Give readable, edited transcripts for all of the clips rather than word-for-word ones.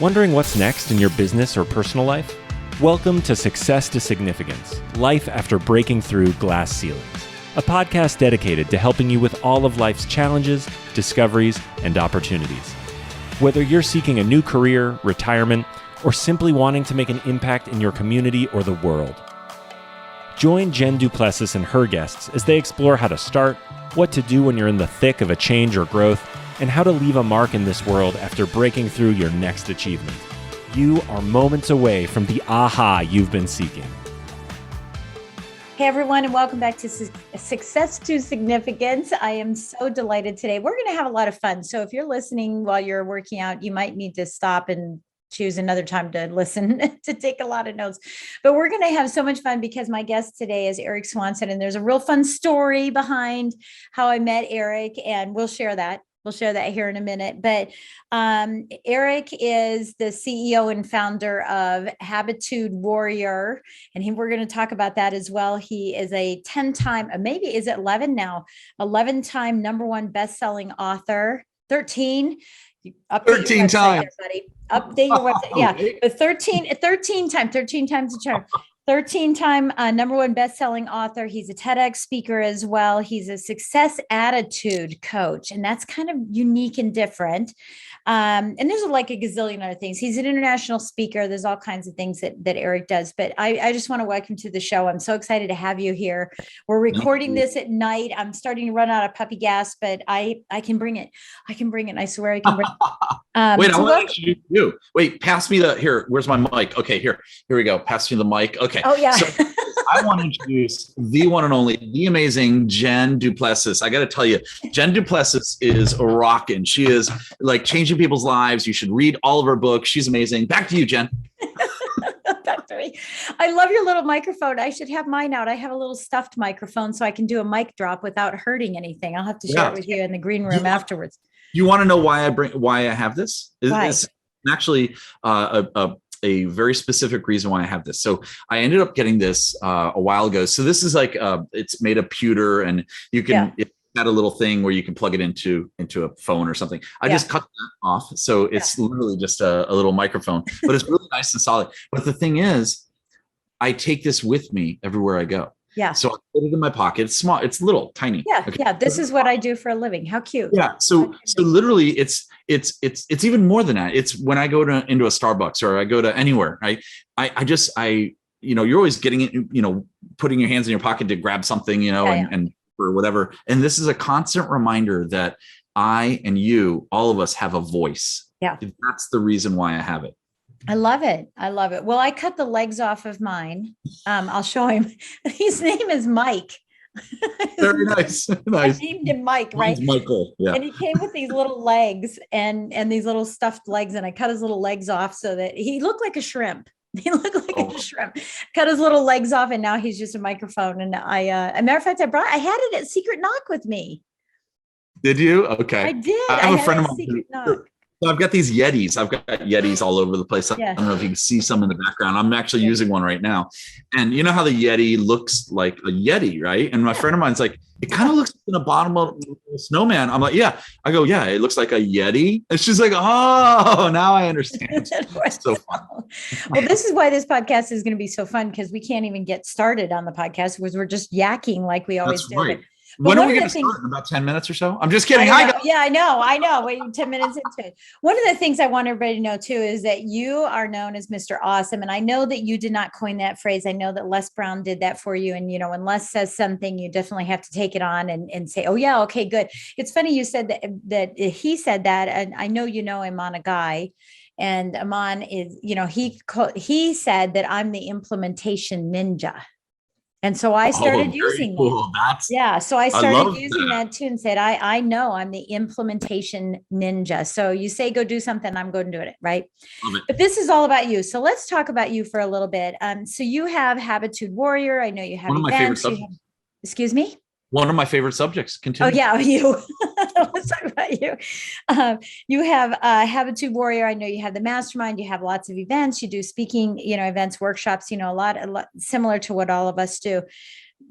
Wondering what's next in your business or personal life? Welcome to Success to Significance, Life After Breaking Through Glass Ceilings, a podcast dedicated to helping you with all of life's challenges, discoveries, and opportunities. Whether you're seeking a new career, retirement, or simply wanting to make an impact in your community or the world. Join Jen Du Plessis and her guests as they explore how to start, what to do when you're in the thick of a change or growth, and how to leave a mark in this world after breaking through your next achievement. You are moments away from the aha you've been seeking. Hey everyone, and welcome back to Success to Significance. I am so delighted today. We're going to have a lot of fun. So if you're listening while you're working out, you might need to stop and choose another time to listen to take a lot of notes. But we're going to have so much fun because my guest today is Erik Swanson, and there's a real fun story behind how I met Erik, and we'll share that. We'll share that here in a minute. But Erik is the CEO and founder of Habitude Warrior, and we're going to talk about that as well. He is a 10-time, maybe is it 11 now, 11-time #1 bestselling author, 13. Update 13 times. Everybody. Update your website. Yeah, but 13 times the charm. 13-time #1 best-selling author. He's a TEDx speaker as well. He's a success attitude coach, and that's kind of unique and different. And there's like a gazillion other things. He's an international speaker. There's all kinds of things that Erik does. But I just want to welcome to the show. I'm so excited to have you here. We're recording this at night. I'm starting to run out of puppy gas, but I can bring it. I can bring it. I swear I can bring it. Wait, I want to introduce you. Wait, pass me here. Where's my mic? Okay, here we go. Pass me the mic. Okay. Oh, yeah. So I want to introduce the one and only, the amazing Jen Du Plessis. I got to tell you, Jen Du Plessis is rocking. She is like changing people's lives. You should read all of her books. She's amazing. Back to you, Jen. Back to me. I love your little microphone. I should have mine out. I have a little stuffed microphone so I can do a mic drop without hurting anything. I'll have to share it with you in the green room afterwards. You want to know why I have this? Why? It's actually a very specific reason why I have this. So I ended up getting this a while ago. So this is like it's made of pewter, and you can it had a little thing where you can plug it into a phone or something. I just cut that off, so it's literally just a little microphone, but it's really nice and solid. But the thing is, I take this with me everywhere I go. Yeah. So I put it in my pocket. It's small. It's little, tiny. Yeah. Okay. Yeah. This is what I do for a living. How cute. Yeah. So literally it's even more than that. It's when I go into a Starbucks or I go to anywhere, right? You're always getting it, putting your hands in your pocket to grab something, and or whatever. And this is a constant reminder that I and you, all of us have a voice. Yeah. That's the reason why I have it. I love it. I love it. Well, I cut the legs off of mine. I'll show him. His name is Mike. Very nice. Nice. I named him Mike, right? Mine's Michael. Yeah. And he came with these little legs and these little stuffed legs, and I cut his little legs off so that he looked like a shrimp. He looked like a shrimp. Cut his little legs off, and now he's just a microphone. And as a matter of fact, I had it at Secret Knock with me. Did you? Okay. I did. I have a friend of mine. So I've got these Yetis. I've got Yetis all over the place. I don't know if you can see some in the background. I'm actually using one right now. And you know how the Yeti looks like a Yeti, right? And my friend of mine's like, it kind of looks like in the bottom of a snowman. I'm like, yeah. I go, yeah, it looks like a Yeti. And she's like, oh, now I understand. It's so fun. Well, this is why this podcast is going to be so fun, because we can't even get started on the podcast because we're just yakking like we always do. Right. When are we going to start? In about 10 minutes or so? I'm just kidding. I know. Wait, 10 minutes into it. One of the things I want everybody to know too is that you are known as Mr. Awesome. And I know that you did not coin that phrase. I know that Les Brown did that for you. And, when Les says something, you definitely have to take it on and say, oh yeah, okay, good. It's funny you said that he said that. And I know Iman, a guy. And Iman is, he said that I'm the implementation ninja. And so I started using that. So I started using that too and said, I know I'm the implementation ninja. So you say, go do something, I'm going to do it. Right. But this is all about you. So let's talk about you for a little bit. So you have Habitude Warrior. I know you have one of my favorite subjects. Excuse me? One of my favorite subjects. Continue. Oh yeah, you. Let's talk about you. You have Habitude Warrior. I know you have the mastermind. You have lots of events. You do speaking, events, workshops. A lot similar to what all of us do.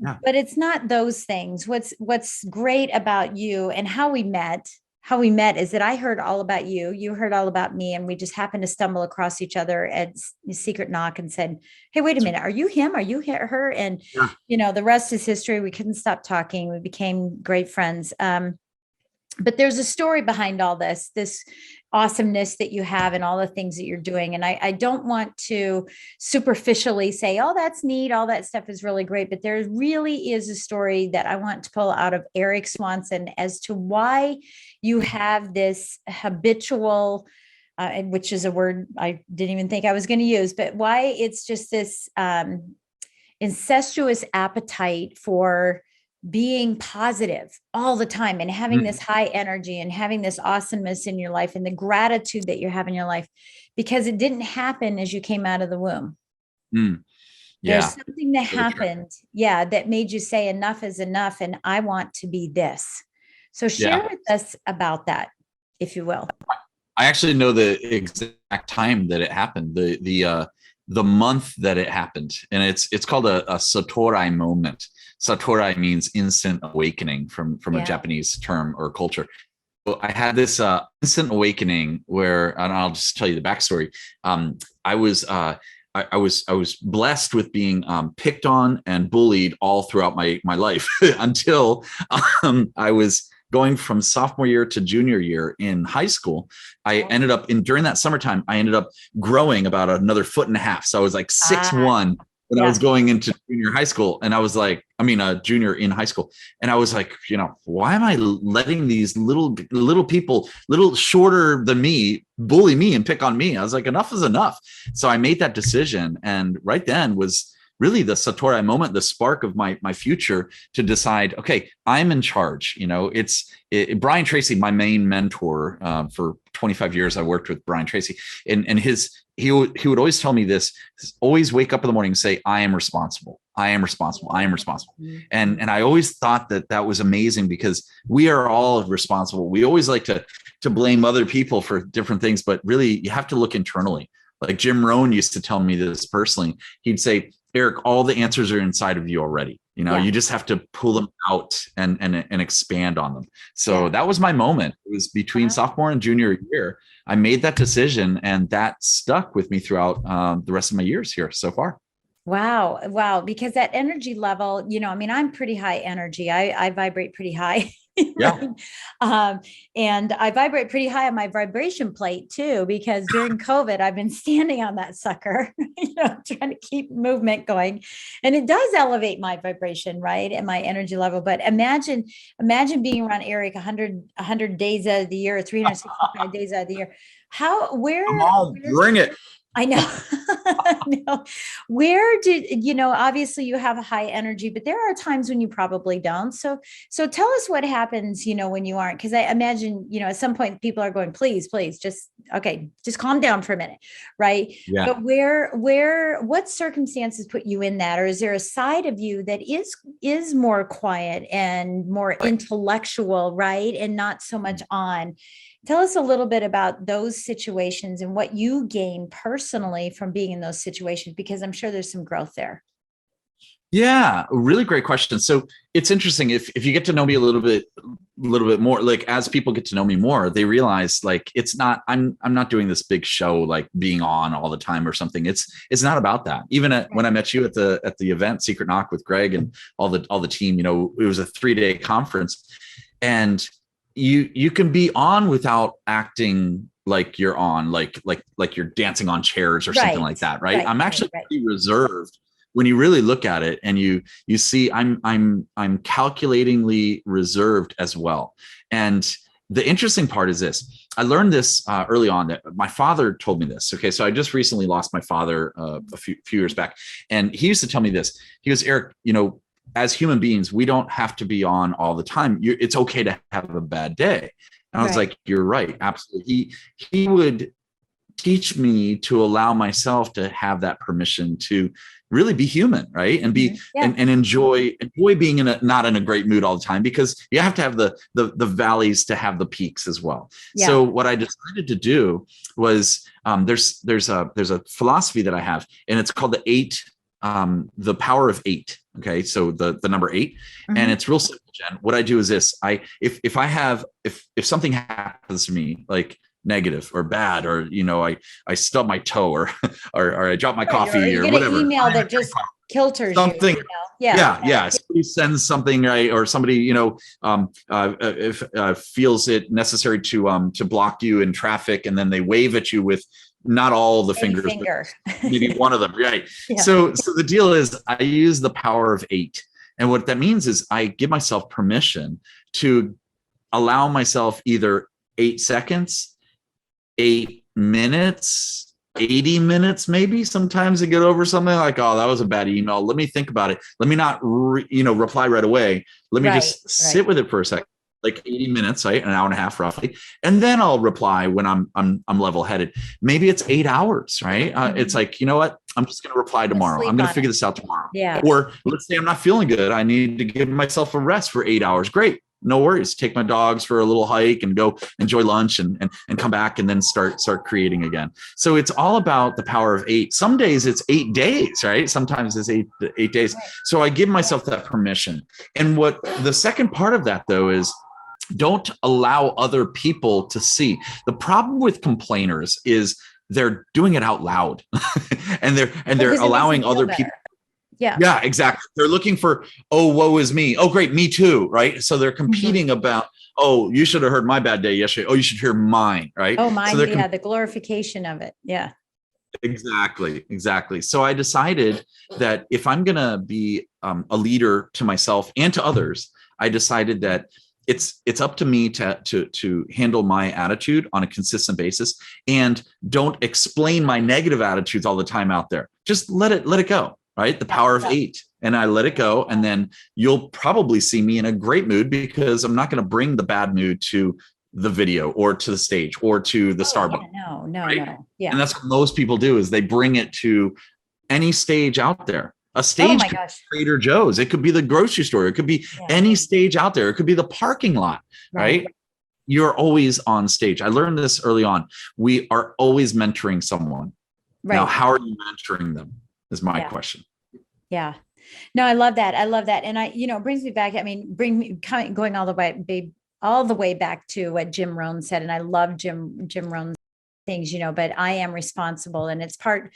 Yeah. But it's not those things. What's great about you and how we met we met is that I heard all about you, you heard all about me, and we just happened to stumble across each other at Secret Knock and said, hey, wait a minute, are you him? Are you her? And, the rest is history. We couldn't stop talking. We became great friends. But there's a story behind all this awesomeness that you have and all the things that you're doing. And I don't want to superficially say, oh, that's neat. All that stuff is really great. But there really is a story that I want to pull out of Erik Swanson as to why you have this habitual, which is a word I didn't even think I was going to use, but why it's just this incestuous appetite for being positive all the time and having this high energy and having this awesomeness in your life and the gratitude that you have in your life, because it didn't happen as you came out of the womb. There's something that happened, that made you say enough is enough and I want to be this. So share with us about that, if you will. I actually know the exact time that it happened, the month that it happened, and it's called a Satori moment. Satori means instant awakening from a Japanese term or culture. Well, I had this instant awakening where, and I'll just tell you the backstory. I was blessed with being picked on and bullied all throughout my life until I was going from sophomore year to junior year in high school. I ended up during that summertime, I ended up growing about another 1.5 feet. So I was like 6'1" when I was going into junior high school. And I was like, junior in high school. And I was like, why am I letting these little people, little shorter than me, bully me and pick on me? I was like, enough is enough. So I made that decision. And right then was really the Satori moment, the spark of my future to decide, okay, I'm in charge. Brian Tracy, my main mentor, for 25 years, I worked with Brian Tracy, and he would always tell me this: always wake up in the morning and say, I am responsible. I am responsible. I am responsible. And I always thought that was amazing, because we are all responsible. We always like to blame other people for different things, but really you have to look internally. Like Jim Rohn used to tell me this personally. He'd say, Erik, all the answers are inside of you already. You just have to pull them out and expand on them. So that was my moment. It was between sophomore and junior year. I made that decision, and that stuck with me throughout the rest of my years here so far. Wow. Because that energy level, I'm pretty high energy. I vibrate pretty high. Right? And I vibrate pretty high on my vibration plate too, because during COVID, I've been standing on that sucker, trying to keep movement going, and it does elevate my vibration, right? And my energy level. But imagine being around Erik 100 days out of the year, 365 days out of the year. Bring it. I know. Where obviously you have a high energy, but there are times when you probably don't. So tell us what happens, when you aren't, because I imagine, at some point people are going, please, just calm down for a minute. Right. Yeah. But what circumstances put you in that? Or is there a side of you that is more quiet and more intellectual, right? And not so much on? Tell us a little bit about those situations and what you gain personally from being in those situations, because I'm sure there's some growth there. Yeah, really great question. So it's interesting if you get to know me a little bit more, like as people get to know me more, they realize like it's not, I'm not doing this big show, like being on all the time or something. It's not about that. Even when I met you at the event, Secret Knock with Greg and all the team, it was a 3-day conference, and you can be on without acting like you're on, like you're dancing on chairs or something like that, right? I'm actually pretty reserved when you really look at it, and you see I'm calculatingly reserved as well. And the interesting part is this: I learned this early on. That my father told me this. Okay, so I just recently lost my father a few years back, and he used to tell me this. He goes, Erik, as human beings, we don't have to be on all the time. It's okay to have a bad day. And I was like, you're right. Absolutely. He would teach me to allow myself to have that permission to really be human, right? And be and enjoy being not in a great mood all the time, because you have to have the valleys to have the peaks as well. Yeah. So what I decided to do was there's a philosophy that I have, and it's called the power of 8. Okay. So the number 8, and it's real simple, Jen. What I do is this, if something happens to me, like negative or bad, or, I stub my toe or I drop my coffee or whatever. An email that just kilters something. you. Yeah. Somebody sends something, right, or somebody, feels it necessary to block you in traffic, and then they wave at you with not all the fingers, maybe one of them, right? Yeah. So the deal is, I use the power of 8, and what that means is I give myself permission to allow myself either 8 seconds, 8 minutes, 80 minutes, maybe. Sometimes I get over something like, oh, that was a bad email. Let me think about it. Let me not, reply right away. Let me just sit with it for a second, like 80 minutes, right? An hour and a half roughly. And then I'll reply when I'm level headed. Maybe it's 8 hours, right? It's like, you know what? I'm just going to reply tomorrow. I'm going to figure this out tomorrow. Yeah. Or let's say I'm not feeling good. I need to give myself a rest for 8 hours. Great. No worries. Take my dogs for a little hike and go enjoy lunch and come back and then start creating again. So it's all about the power of 8. Some days it's 8 days, right? Sometimes it's eight days. So I give myself that permission. And what the second part of that though is, don't allow other people to see. The problem with complainers is they're doing it out loud and they're allowing other people. Yeah, exactly. They're looking for, oh, woe is me. Oh, great. Me too. Right. So they're competing about, oh, you should have heard my bad day yesterday. Oh, you should hear mine. Right. Oh, mine. So the glorification of it. Yeah. Exactly. So I decided that if I'm going to be a leader to myself and to others, I decided that it's up to me to handle my attitude on a consistent basis, and don't explain my negative attitudes all the time out there. Just let it go. Right. The power of 8. And I let it go. And then you'll probably see me in a great mood, because I'm not going to bring the bad mood to the video or to the stage or to the Starbucks. No. Yeah. And that's what most people do, is they bring it to any stage out there. A stage could be Trader Joe's. It could be the grocery store. It could be any stage out there. It could be the parking lot. Right. You're always on stage. I learned this early on. We are always mentoring someone. Right. Now, how are you mentoring them? Is my question. Yeah. No, I love that. And it brings me back. I mean, going all the way back to what Jim Rohn said. And I love Jim Rohn's things, but I am responsible, and it's part,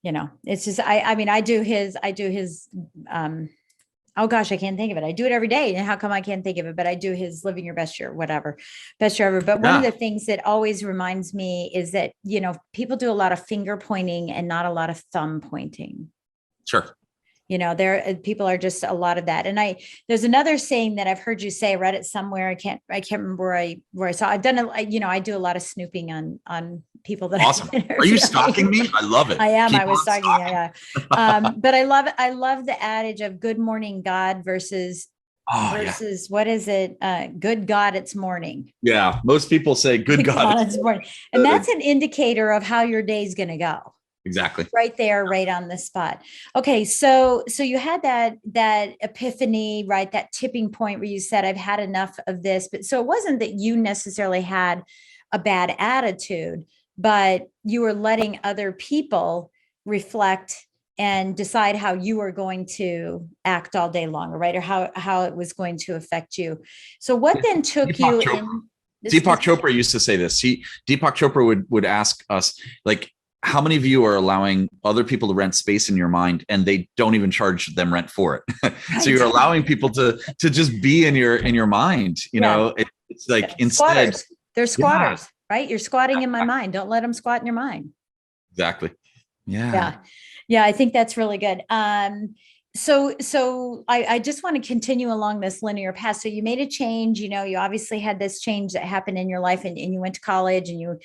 it's just, I do his, oh gosh, I can't think of it. I do it every day. And how come I can't think of it? But I do his living your best year, whatever, best year ever. But one of the things that always reminds me is that, people do a lot of finger pointing and not a lot of thumb pointing. Sure. People are just a lot of that. And there's another saying that I've heard you say, I read it somewhere. I can't remember where I saw. I've done it. I do a lot of snooping on people that. Awesome. Are you stalking me? I love it. I am. I was stalking. Yeah. But I love the adage of good morning, God versus what is it? Good God, it's morning. Yeah. Most people say good God, it's morning. And that's an indicator of how your day's going to go. Exactly. Right there, right on the spot. Okay. So you had that epiphany, right? That tipping point where you said, I've had enough of this. But so it wasn't that you necessarily had a bad attitude, but you were letting other people reflect and decide how you were going to act all day long, right? Or how it was going to affect you. So what then took you in? Deepak Chopra used to say this. Deepak Chopra would ask us, like, how many of you are allowing other people to rent space in your mind and they don't even charge them rent for it? Right. So you're allowing people to just be in your mind, it's like instead squatters. They're squatters, right? You're squatting in my mind. Don't let them squat in your mind. Exactly. Yeah. I think that's really good. So I just want to continue along this linear path. So you made a change, you obviously had this change that happened in your life, and you went to college, and you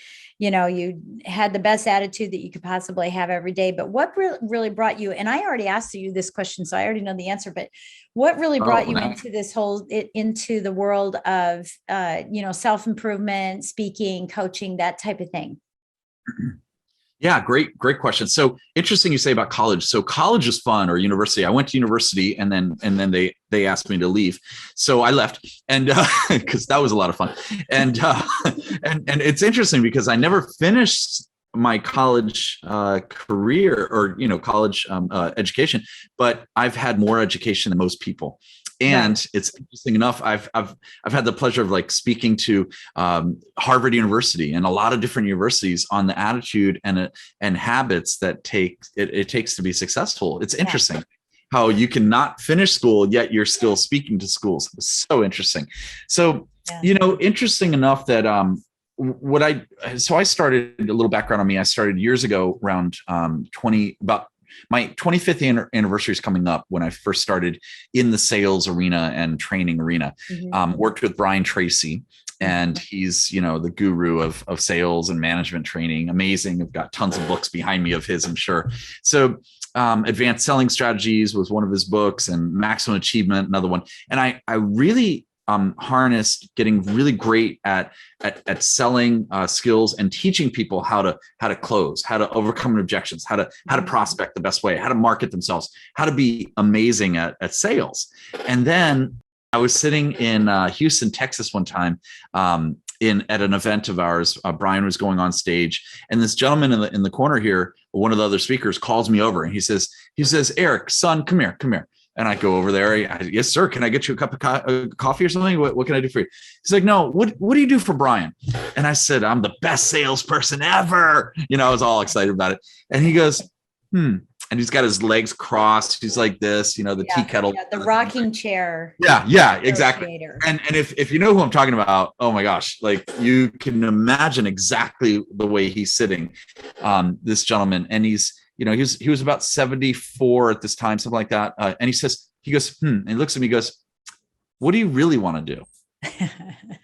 had the best attitude that you could possibly have every day. But what really brought you, and I already asked you this question, so I already know the answer, but what really brought you into the world of, self-improvement, speaking, coaching, that type of thing? Yeah, great question. So interesting you say about college. So college is fun, or university. I went to university, and then they asked me to leave. So I left, and because that was a lot of fun. And and it's interesting because I never finished my college career, or college education, but I've had more education than most people. And Right. it's interesting enough, I've had the pleasure of like speaking to Harvard University and a lot of different universities on the attitude and habits that it takes to be successful. It's interesting how you cannot finish school yet you're still speaking to schools. It's so interesting. So interesting enough that so I started, a little background on me. I started years ago, around about my 25th anniversary is coming up, when I first started in the sales arena and training arena. Worked with Brian Tracy, and he's, the guru of sales and management training. Amazing. I've got tons of books behind me of his, I'm sure. So Advanced Selling Strategies was one of his books, and Maximum Achievement, another one. And I really harnessed getting really great at selling skills and teaching people how to close, how to overcome objections, how to prospect the best way, how to market themselves, how to be amazing at sales. And then I was sitting in Houston, Texas one time, at an event of ours. Brian was going on stage, and this gentleman in the corner here, one of the other speakers, calls me over, and he says, "Erik, son, come here." And I go over there. "Yes, sir. Can I get you a cup of coffee or something? What can I do for you?" He's like, "No, what do you do for Brian?" And I said, "I'm the best salesperson ever." I was all excited about it. And he goes, And he's got his legs crossed. He's like this, the tea kettle. The rocking chair. Yeah, exactly. And if you know who I'm talking about, oh my gosh, like you can imagine exactly the way he's sitting, this gentleman. And he was about 74 at this time, something like that. And he goes, and he looks at me, he goes, "What do you really want to do?"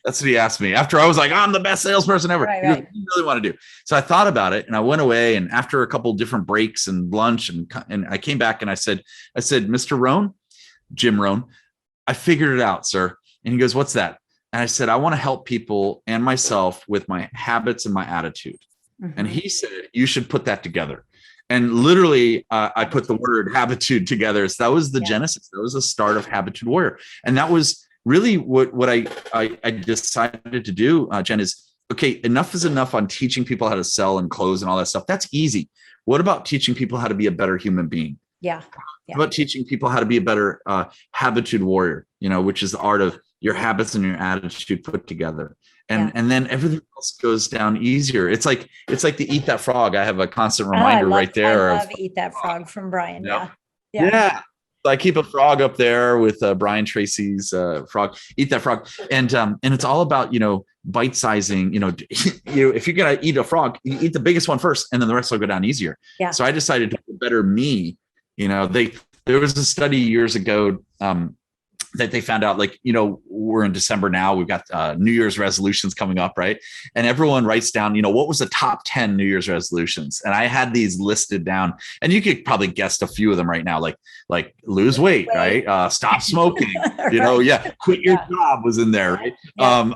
That's what he asked me after I was like, "I'm the best salesperson ever." He goes, "What do you really want to do?" So I thought about it, and I went away, and after a couple of different breaks and lunch, and I came back, and I said, "Mr. Rohn, Jim Rohn, I figured it out, sir." And he goes, "What's that?" And I said, "I want to help people and myself with my habits and my attitude." And he said, "You should put that together." And literally, I put the word habitude together. So that was the genesis. That was the start of Habitude Warrior. And that was really what I decided to do, Jen, is, okay, enough is enough on teaching people how to sell and close and all that stuff. That's easy. What about teaching people how to be a better human being? Yeah. How about teaching people how to be a better habitude warrior, which is the art of your habits and your attitude put together. And then everything else goes down easier. It's like the Eat That Frog. I have a constant reminder right there. I love Eat That Frog from Brian. Yeah. So I keep a frog up there with Brian Tracy's frog, Eat That Frog. And it's all about, bite sizing, if you're going to eat a frog, you eat the biggest one first, and then the rest will go down easier. Yeah. So I decided to better me. There was a study years ago that they found out, like, we're in December now, we've got New Year's resolutions coming up, right? And everyone writes down, what was the top 10 New Year's resolutions? And I had these listed down, and you could probably guess a few of them right now, like lose weight, right? Stop smoking, quit your job was in there, right?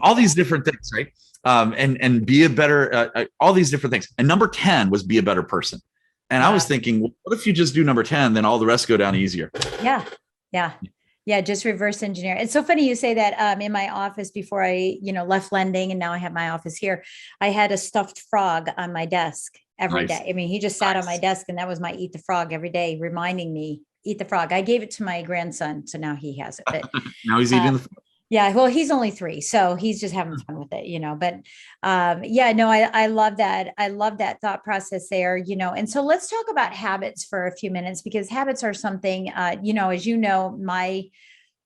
All these different things, right? And be a better, all these different things. And number 10 was be a better person. And I was thinking, well, what if you just do number 10, then all the rest go down easier? Yeah, just reverse engineer. It's so funny you say that. In my office before I, left lending, and now I have my office here, I had a stuffed frog on my desk every day. I mean, he just sat on my desk, and that was my Eat the Frog every day, reminding me, eat the frog. I gave it to my grandson, so now he has it. But now he's eating the frog. Yeah, well, he's only 3, so he's just having fun with it, But I love that. I love that thought process there, And so let's talk about habits for a few minutes, because habits are something, as my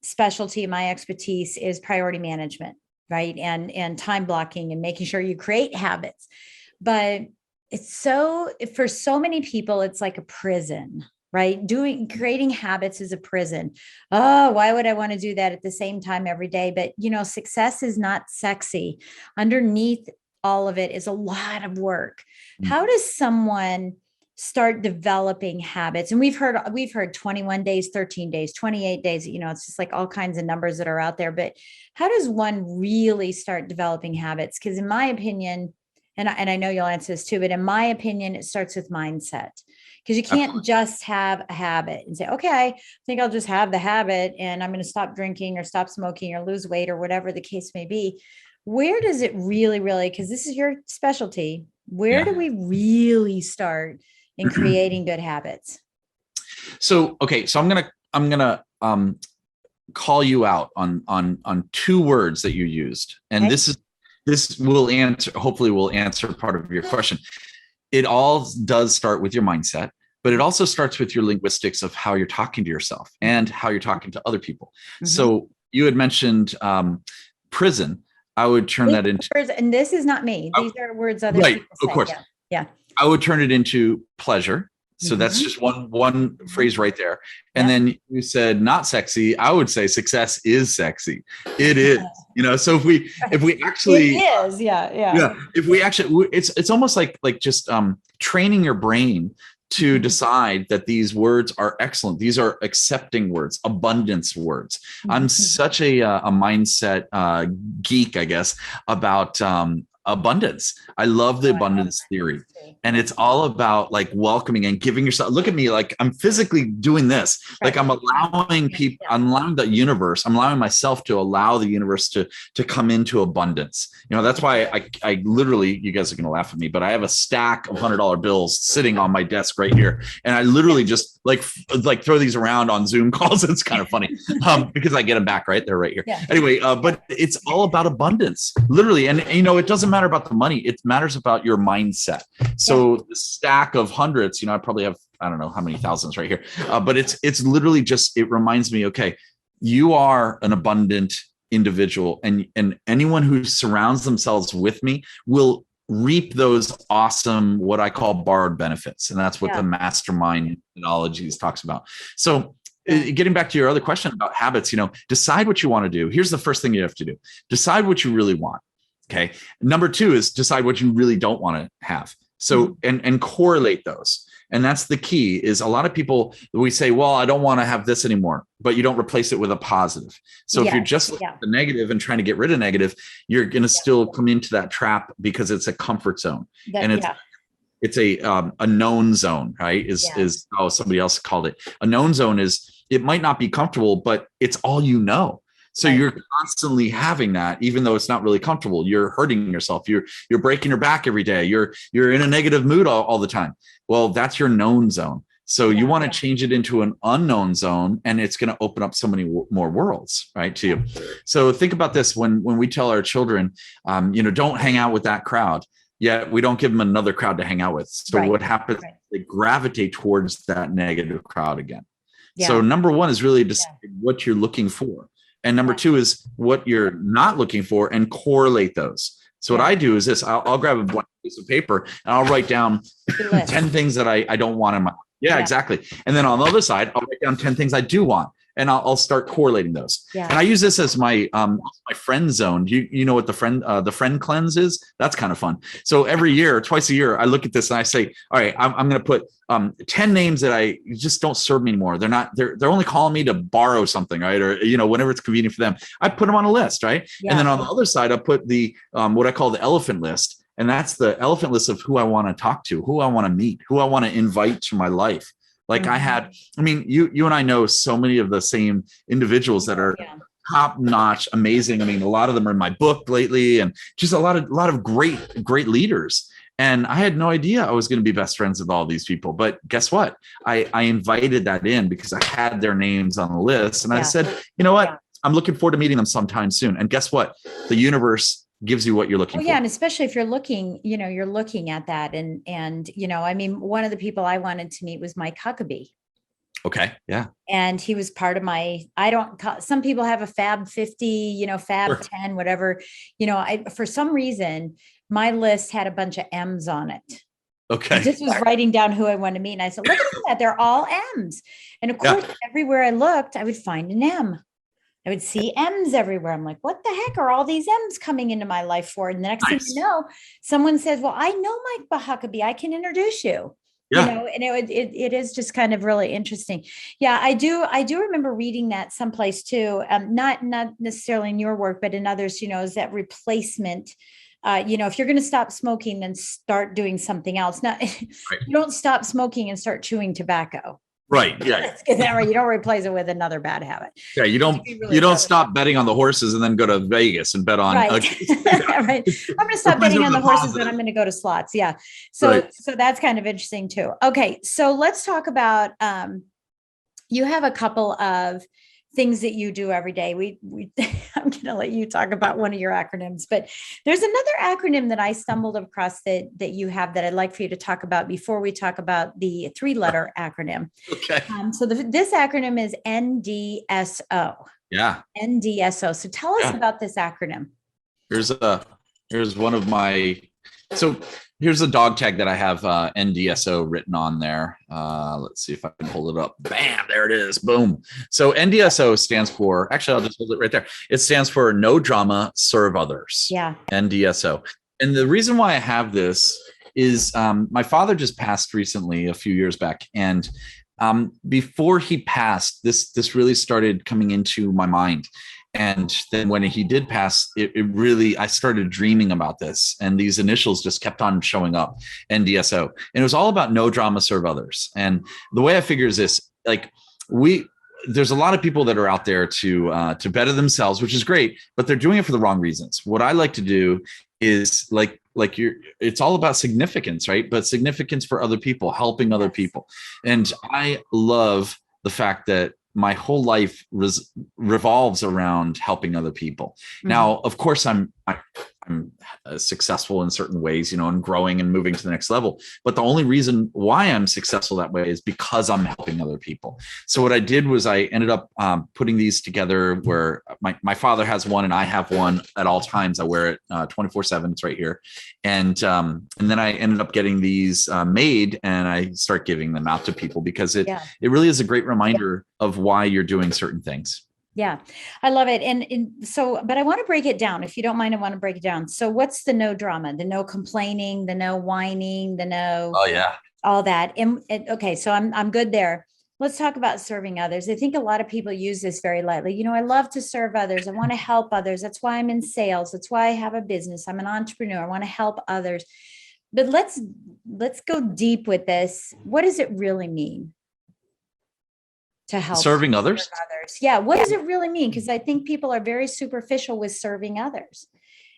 specialty, my expertise is priority management, right? And time blocking and making sure you create habits. But for so many people, it's like a prison. Right? Creating habits is a prison. Oh, why would I want to do that at the same time every day? But, success is not sexy. Underneath all of it is a lot of work. How does someone start developing habits? And we've heard 21 days, 13 days, 28 days, it's just like all kinds of numbers that are out there. But how does one really start developing habits? Because in my opinion, and I know you'll answer this too, but in my opinion, it starts with mindset. Because you can't just have a habit and say, okay, I think I'll just have the habit and I'm going to stop drinking or stop smoking or lose weight or whatever the case may be. Where does it really, because this is your specialty, Where do we really start in creating good habits? So, okay. So I'm gonna call you out on two words that you used. And Okay. this will answer, hopefully will answer part of your question. It all does start with your mindset, but it also starts with your linguistics of how you're talking to yourself and how you're talking to other people. Mm-hmm. So you had mentioned prison. I would turn that into, and this is not me. These are words other right, people say. of course. Yeah. I would turn it into pleasure. So that's just one phrase right there. And then you said not sexy. I would say success is sexy. It is, so if we actually, it is, yeah. If we actually, it's almost like just training your brain to decide that these words are excellent. These are accepting words, abundance words. I'm such a mindset geek, I guess, about abundance. I love the abundance theory. And it's all about like welcoming and giving yourself, look at me, like I'm physically doing this. Like I'm allowing people, I'm allowing the universe, I'm allowing myself to allow the universe to come into abundance. That's why I literally, you guys are going to laugh at me, but I have a stack of $100 bills sitting on my desk right here. And I literally just like throw these around on Zoom calls. It's kind of funny because I get them back right there, right here. Yeah. Anyway, but it's all about abundance, literally. And, it doesn't matter about the money. It matters about your mindset. So the stack of hundreds, I probably have, I don't know how many thousands right here, but it's literally just, it reminds me, okay, you are an abundant individual, and anyone who surrounds themselves with me will reap those awesome, what I call borrowed benefits. And that's what the mastermind methodologies talks about. So getting back to your other question about habits, decide what you want to do. Here's the first thing you have to do. Decide what you really want. Okay. Number two is decide what you really don't want to have. So, and correlate those. And that's the key. Is a lot of people, we say, well, I don't want to have this anymore, but you don't replace it with a positive. So if you're just looking at the negative and trying to get rid of negative, you're going to still come into that trap because it's a comfort zone. And it's a known zone, right? Is how somebody else called it. A known zone is, it might not be comfortable, but it's all you know. So you're constantly having that, even though it's not really comfortable. You're hurting yourself. You're breaking your back every day. You're in a negative mood all the time. Well, that's your known zone. So you want to change it into an unknown zone, and it's going to open up so many more worlds, right, to you. So think about this when we tell our children, don't hang out with that crowd. Yet we don't give them another crowd to hang out with. So what happens? They gravitate towards that negative crowd again. So number one is really decide what you're looking for. And number two is what you're not looking for, and correlate those. So what I do is this, I'll grab a blank piece of paper and I'll write down 10 things that I don't want in my life. Yeah, exactly. And then on the other side, I'll write down 10 things I do want. And I'll start correlating those. And I use this as my friend zone. You know what the friend cleanse is? That's kind of fun. So every year, twice a year, I look at this and I say, all right, I'm going to put 10 names that I just don't serve me anymore. They're only calling me to borrow something, right? Or, whenever it's convenient for them, I put them on a list, right? And then on the other side, I put the what I call the elephant list. And that's the elephant list of who I want to talk to, who I want to meet, who I want to invite to my life. Like you and I know so many of the same individuals that are top notch, amazing. I mean, a lot of them are in my book lately, and just a lot of great leaders. And I had no idea I was going to be best friends with all these people. But guess what? I invited that in because I had their names on the list. And I said, you know what? I'm looking forward to meeting them sometime soon. And guess what? The universe gives you what you're looking for. Yeah. And especially if you're looking, you're looking at that. And, one of the people I wanted to meet was Mike Huckabee. Okay. Yeah. And he was part of some people have a Fab 50, Fab 10, whatever, for some reason, my list had a bunch of M's on it. Okay. I just was writing down who I wanted to meet. And I said, look at that. They're all M's. And of course, everywhere I looked, I would find an M. I would see M's everywhere. I'm like, what the heck are all these M's coming into my life for? And the next thing you know, someone says, well, I know Mike Huckabee. I can introduce you. And it is just kind of really interesting. Yeah, I do remember reading that someplace too. Not necessarily in your work, but in others, is that replacement. If you're going to stop smoking, then start doing something else. You don't stop smoking and start chewing tobacco. Right. Yeah. Let's get that right. You don't replace it with another bad habit. Yeah. You don't stop betting on the horses and then go to Vegas and bet on. Right. Right. I'm going to stop betting on the horses, but I'm going to go to slots. Yeah. So that's kind of interesting too. Okay. So let's talk about, you have a couple of things that you do every day. I'm going to let you talk about one of your acronyms, but there's another acronym that I stumbled across that you have that I'd like for you to talk about before we talk about the 3-letter acronym. Okay. So this acronym is NDSO. Yeah. NDSO. So tell us about this acronym. Here's one of my, so here's a dog tag that I have NDSO written on there. Let's see if I can hold it up. Bam, there it is. Boom. So NDSO stands for, actually, I'll just hold it right there. It stands for no drama, serve others. Yeah. NDSO. And the reason why I have this is my father just passed recently, a few years back. And before he passed, this really started coming into my mind. And then when he did pass, it really, I started dreaming about this, and these initials just kept on showing up, NDSO. And it was all about no drama, serve others. And the way I figure is this, like there's a lot of people that are out there to better themselves, which is great, but they're doing it for the wrong reasons. What I like to do is it's all about significance, right? But significance for other people, helping other people. And I love the fact that my whole life revolves around helping other people. Mm-hmm. Now, of course, I'm successful in certain ways, and growing and moving to the next level. But the only reason why I'm successful that way is because I'm helping other people. So what I did was I ended up putting these together where my father has one and I have one at all times. I wear it 24/7. It's right here. And then I ended up getting these made, and I start giving them out to people because it really is a great reminder of why you're doing certain things. Yeah, I love it. And so, but I want to break it down. If you don't mind, I want to break it down. So what's the no drama, the no complaining, the no whining, the no, all that. And okay. So I'm good there. Let's talk about serving others. I think a lot of people use this very lightly. I love to serve others. I want to help others. That's why I'm in sales. That's why I have a business. I'm an entrepreneur. I want to help others. But let's go deep with this. What does it really mean to help serving others? Yeah. What does it really mean? Because I think people are very superficial with serving others.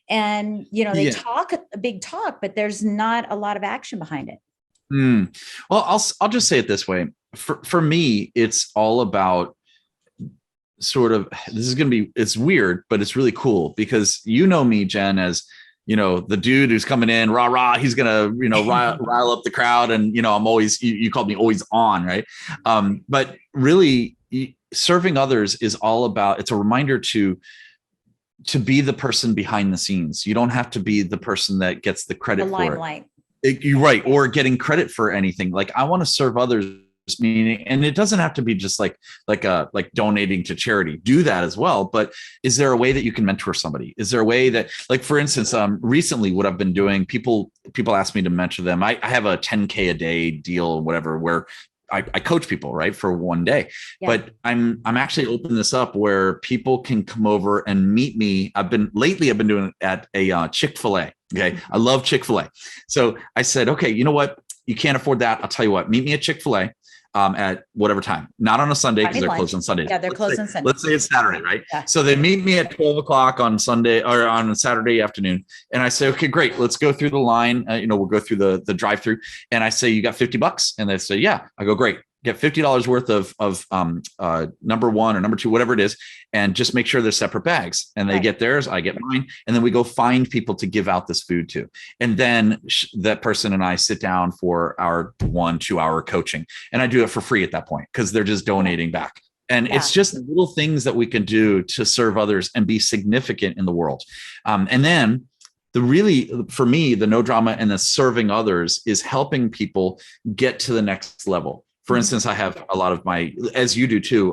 And, they talk a big talk, but there's not a lot of action behind it. Well, I'll just say it this way. For me, it's all about it's weird, but it's really cool because me, Jen, as the dude who's coming in, rah, rah, he's going to, rile up the crowd. And, I'm always, you called me always on, right? But really serving others is all about, it's a reminder to be the person behind the scenes. You don't have to be the person that gets the credit for it. You're right. Or getting credit for anything. Like I want to serve others, meaning, and it doesn't have to be just like donating to charity. Do that as well. But is there a way that you can mentor somebody? Is there a way that, like, for instance, recently what I've been doing, people ask me to mentor them. I have a 10K a day deal or whatever, where I coach people, right, for one day. Yeah. But I'm actually opening this up where people can come over and meet me. I've been doing it at a Chick-fil-A. Okay. I love Chick-fil-A. So I said, okay, you know what? You can't afford that. I'll tell you what, meet me at Chick-fil-A at whatever time, not on a Sunday because they're closed on Sunday. Yeah, they're closed on Sunday. Let's say it's Saturday, right? Yeah. So they meet me at 12 o'clock on Sunday or on Saturday afternoon. And I say, okay, great. Let's go through the line. We'll go through the drive-through. And I say, you got $50? And they say, yeah. I go, great. Get $50 worth of number one or number two, whatever it is, and just make sure they're separate bags. And they get theirs, I get mine, and then we go find people to give out this food to. And then that person and I sit down for our 1-2 hour coaching, and I do it for free at that point because they're just donating back. And it's just little things that we can do to serve others and be significant in the world. And then for me, the no drama and the serving others is helping people get to the next level. For instance, I have a lot of my, as you do too,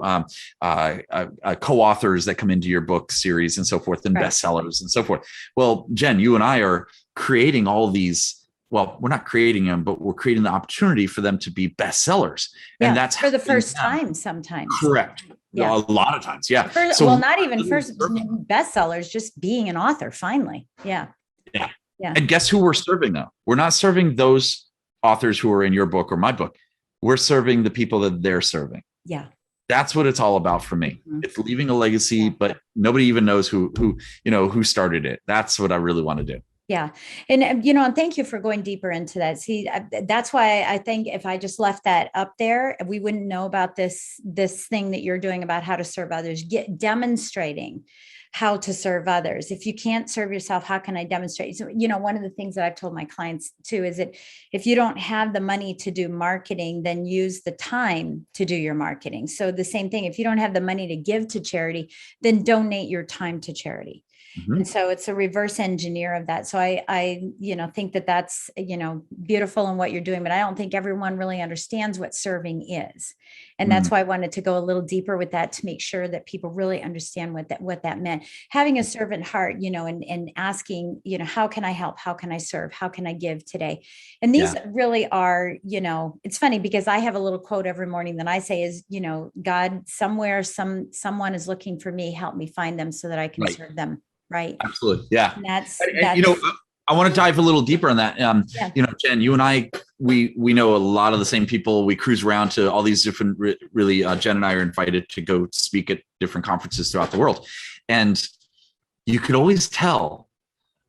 co-authors that come into your book series and so forth, and bestsellers and so forth. Well, Jen, you and I are creating all these. Well, we're not creating them, but we're creating the opportunity for them to be bestsellers. Yeah, and that's for the first time sometimes. Correct. Yeah. A lot of times. Yeah. Not even first bestsellers, just being an author finally. Yeah. Yeah. Yeah. And guess who we're serving though? We're not serving those authors who are in your book or my book. we're serving the people that they're serving. Yeah. That's what it's all about for me. It's leaving a legacy, but nobody even knows who started it. That's what I really want to do. Yeah. And, and thank you for going deeper into that. See, that's why I think if I just left that up there, we wouldn't know about this thing that you're doing about how to serve others, demonstrating how to serve others. If you can't serve yourself, how can I demonstrate? So, one of the things that I've told my clients too, is that if you don't have the money to do marketing, then use the time to do your marketing. So the same thing, if you don't have the money to give to charity, then donate your time to charity. And so it's a reverse engineer of that. So I think that that's, beautiful in what you're doing, but I don't think everyone really understands what serving is. And that's why I wanted to go a little deeper with that, to make sure that people really understand what that meant. Having a servant heart, and asking, how can I help? How can I serve? How can I give today? And these really are, it's funny because I have a little quote every morning that I say is, God, somewhere, someone is looking for me, help me find them so that I can serve them. Right. Absolutely. Yeah. And that's I want to dive a little deeper on that. Jen, you and I, we know a lot of the same people. We cruise around to all these different, really, Jen and I are invited to go speak at different conferences throughout the world. And you could always tell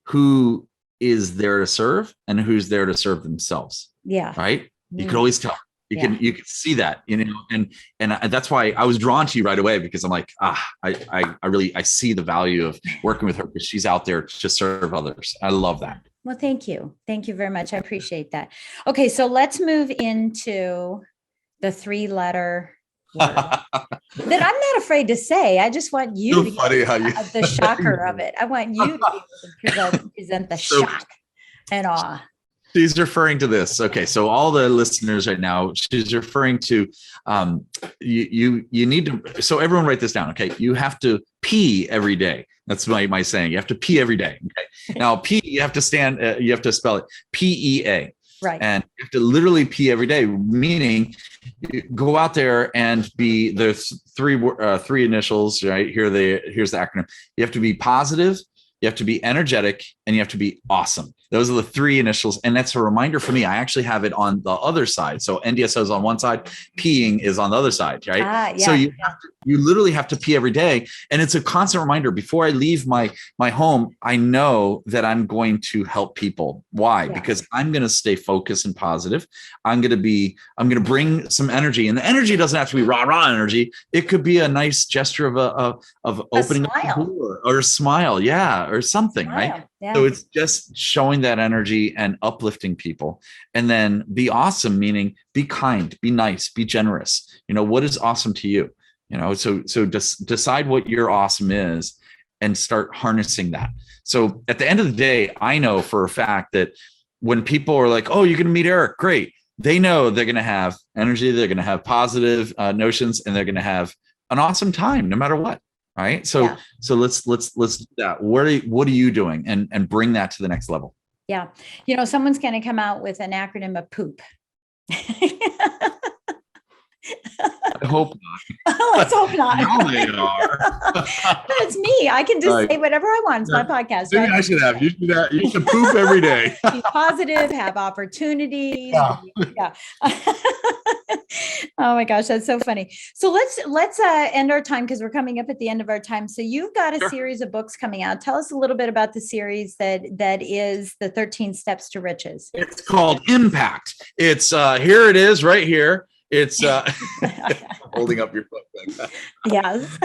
who is there to serve and who's there to serve themselves. Yeah. Right. You could always tell. You can see that, and that's why I was drawn to you right away, because I'm like, I see the value of working with her, because she's out there to serve others. I love that. Well, thank you. Thank you very much. I appreciate that. Okay. So let's move into the 3-letter word that I'm not afraid to say. I just want you to get the shocker of it. I want you to be able to present the shock and awe. She's referring to this. Okay. So all the listeners right now, she's referring to, you need to, so everyone write this down. Okay. You have to pee every day. That's my saying. You have to pee every day. Okay. Now pee, you have to spell it PEA. Right. And you have to literally pee every day, meaning go out there and be the three initials, right? Here's the acronym. You have to be positive, you have to be energetic, and you have to be awesome. Those are the 3 initials. And that's a reminder for me. I actually have it on the other side. So NDSO is on one side, peeing is on the other side, right? So you literally have to pee every day. And it's a constant reminder. Before I leave my home, I know that I'm going to help people. Why? Yeah. Because I'm going to stay focused and positive. I'm going to bring some energy. And the energy doesn't have to be rah energy. It could be a nice gesture of opening up the door, or a smile. Yeah. Or something, right? Yeah. So it's just showing that energy and uplifting people. And then be awesome, meaning be kind, be nice, be generous. What is awesome to you? So just decide what your awesome is and start harnessing that. So at the end of the day, I know for a fact that when people are like, oh, you're going to meet Erik, great. They know they're going to have energy, they're going to have positive notions, and they're going to have an awesome time no matter what. Right. So let's do that. What are you doing? And bring that to the next level. Yeah. Someone's going to come out with an acronym of poop. I hope not. Let's hope not. No, they are. That's me. I can just say whatever I want. It's my podcast. Right? I should have. You do that. You should poop every day. Be positive, have opportunities. Yeah. Oh my gosh, that's so funny. So let's end our time, because we're coming up at the end of our time. So you've got a series of books coming out. Tell us a little bit about the series that is the 13 Steps to Riches. It's called Impact. It's here it is right here. It's holding up your book. Yes.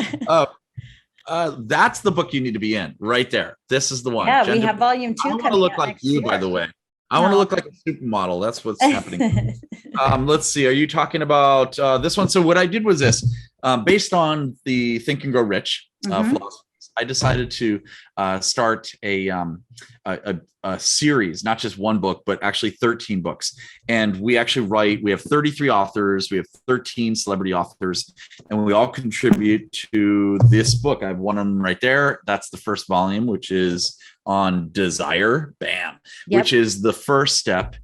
That's the book you need to be in right there. This is the one. Yeah, we have volume 2 coming out. I want to look like you, by the way. I want to look like a supermodel. That's what's happening. Let's see. Are you talking about this one? So what I did was this, based on the Think and Grow Rich philosophy, I decided to start a series, not just one book, but actually 13 books. And we actually we have 33 authors, we have 13 celebrity authors, and we all contribute to this book. I have one of them right there. That's the first volume, which is on desire, which is the first step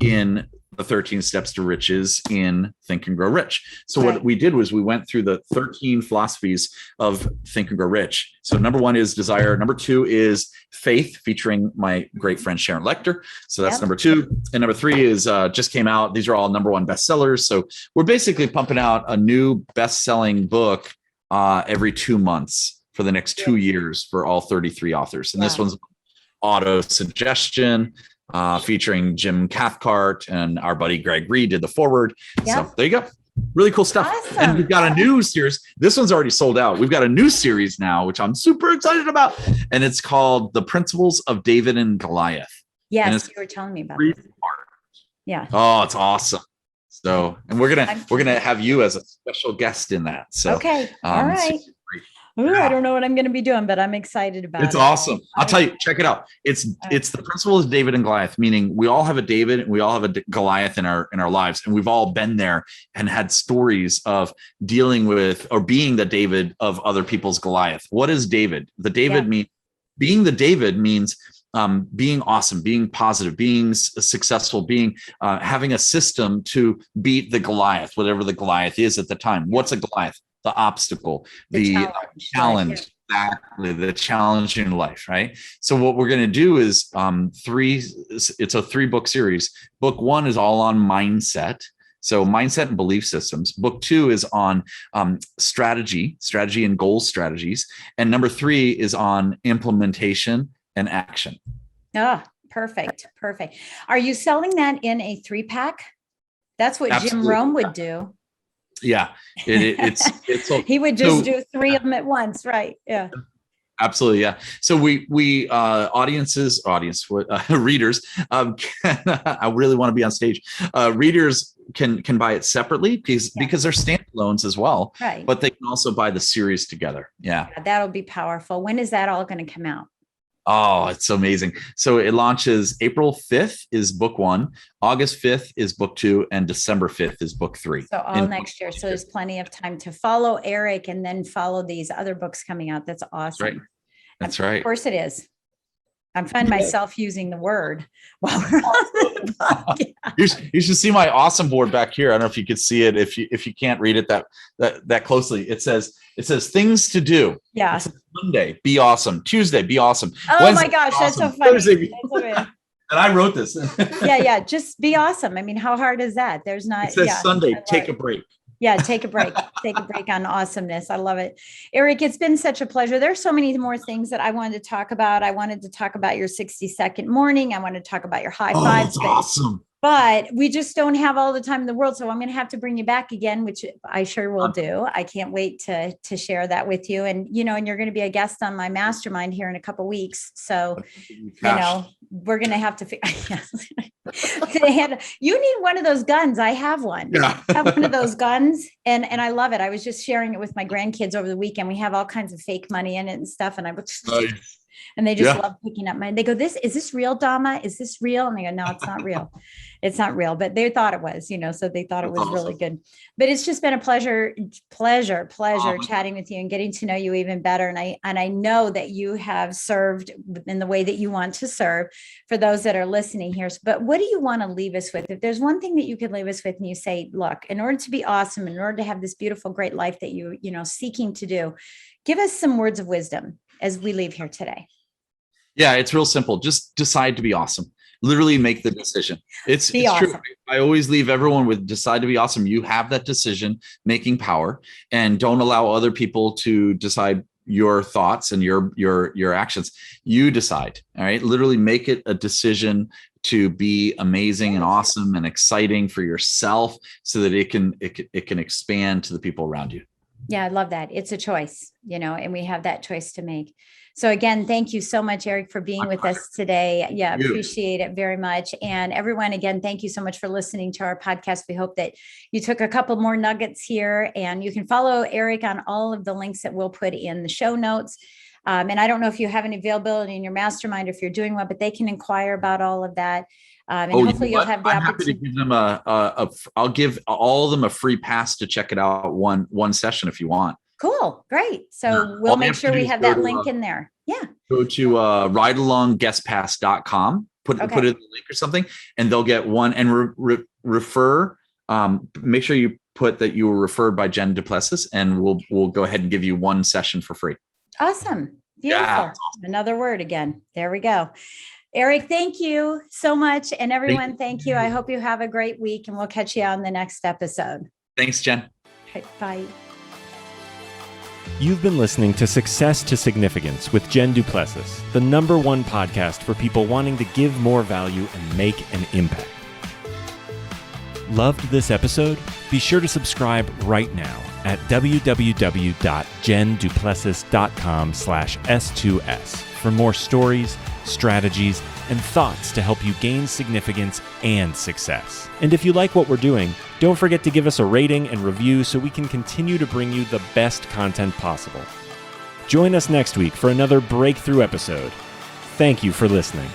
in the 13 steps to riches in Think and Grow Rich. So Right. what we did was we went through the 13 philosophies of Think and Grow Rich. So number 1 is desire. Number 2 is faith, featuring my great friend Sharon Lechter. So that's Yep. number 2. And number 3 is just came out. These are all number 1 bestsellers. So we're basically pumping out a new best-selling book every 2 months for the next 2 years for all 33 authors. And this one's auto suggestion, featuring Jim Cathcart, and our buddy Greg Reed did the forward. So there you go. Really cool stuff. Awesome. And we've got a new series. This one's already sold out. We've got a new series now, which I'm super excited about. And it's called The Principles of David and Goliath. Yes, you were telling me about this. Yeah. Oh, it's awesome. So, and we're gonna have you as a special guest in that. So okay. All right. Ooh, I don't know what I'm going to be doing, but I'm excited about it. It's awesome. I'll tell you, check it out. It's the principle of David and Goliath, meaning we all have a David and we all have a Goliath in our lives. And we've all been there and had stories of dealing with or being the David of other people's Goliath. What is David? The David being the David means being awesome, being positive, being successful, being having a system to beat the Goliath, whatever the Goliath is at the time. What's a Goliath? The obstacle, the challenge, exactly, the challenge in life, right? So what we're going to do is it's a 3-book series. Book 1 is all on mindset. So mindset and belief systems. Book 2 is on strategy and goal strategies. And number 3 is on implementation and action. Oh, perfect. Are you selling that in a 3-pack? That's what Absolutely. Jim Rome would do. Yeah, it's he would just do 3 of them at once, right? Yeah, absolutely. Yeah. So we readers. I really want to be on stage. Readers can buy it separately because they're standalones as well. Right. But they can also buy the series together. Yeah. That'll be powerful. When is that all going to come out? Oh, it's amazing. So it launches April 5th is book 1, August 5th is book 2, and December 5th is book 3. So all next year. So there's plenty of time to follow Erik and then follow these other books coming out. That's awesome. That's right. Of course it is. I'm finding myself using the word while we're on the podcast. You should see my awesome board back here. I don't know if you could see it. If you can't read it that closely, it says things to do. Yeah. Monday, be awesome. Tuesday, be awesome. Oh Wednesday, my gosh, that's awesome. so funny. Thursday, and I wrote this. Yeah. Just be awesome. I mean, how hard is that? There's not. It says Sunday, take a break. Yeah, take a break. Take a break on awesomeness. I love it. Erik, it's been such a pleasure. There's so many more things that I wanted to talk about. I wanted to talk about your 60-second morning. I wanted to talk about your high fives. Awesome. But we just don't have all the time in the world. So I'm going to have to bring you back again, which I sure will do. I can't wait to share that with you. And, and you're going to be a guest on my mastermind here in a couple of weeks. So, we're going to have to you need one of those guns. I have one. Yeah. I have one of those guns and I love it. I was just sharing it with my grandkids over the weekend. We have all kinds of fake money in it and stuff. And and they just love picking up money. They go, is this real, Dama? Is this real? And they go, no, it's not real. It's not real, but they thought it was, so they thought it was really good. But it's just been a pleasure chatting with you and getting to know you even better. And I know that you have served in the way that you want to serve for those that are listening here. But what do you want to leave us with? If there's one thing that you could leave us with and you say, look, in order to be awesome, in order to have this beautiful, great life that you seeking to do, give us some words of wisdom as we leave here today. Yeah, it's real simple. Just decide to be awesome. Literally make the decision. It's awesome. True. I always leave everyone with decide to be awesome. You have that decision making power, and don't allow other people to decide your thoughts and your actions. You decide. All right. Literally make it a decision to be amazing and awesome and exciting for yourself so that it can expand to the people around you. Yeah, I love that. It's a choice, and we have that choice to make. So again, thank you so much, Erik, for being with us today. Yeah, appreciate it very much. And everyone, again, thank you so much for listening to our podcast. We hope that you took a couple more nuggets here, and you can follow Erik on all of the links that we'll put in the show notes. And I don't know if you have any availability in your mastermind, or if you're doing one, but they can inquire about all of that. And hopefully you'll have the opportunity. Happy to give them I'll give all of them a free pass to check it out one session if you want. Cool. Great. So we'll make sure we have that link in there. Yeah. Go to ridealongguestpass.com, put it in the link or something, and they'll get one. And refer, make sure you put that you were referred by Jen Du Plessis, and we'll go ahead and give you one session for free. Awesome. Beautiful. Yeah. Another word again. There we go. Erik, thank you so much. And everyone, thank you. I hope you have a great week, and we'll catch you on the next episode. Thanks, Jen. Okay, bye. You've been listening to Success to Significance with Jen Du Plessis, the #1 podcast for people wanting to give more value and make an impact. Loved this episode? Be sure to subscribe right now at www.jenduplessis.com/S2S for more stories, strategies, and thoughts to help you gain significance and success. And if you like what we're doing, don't forget to give us a rating and review so we can continue to bring you the best content possible. Join us next week for another breakthrough episode. Thank you for listening.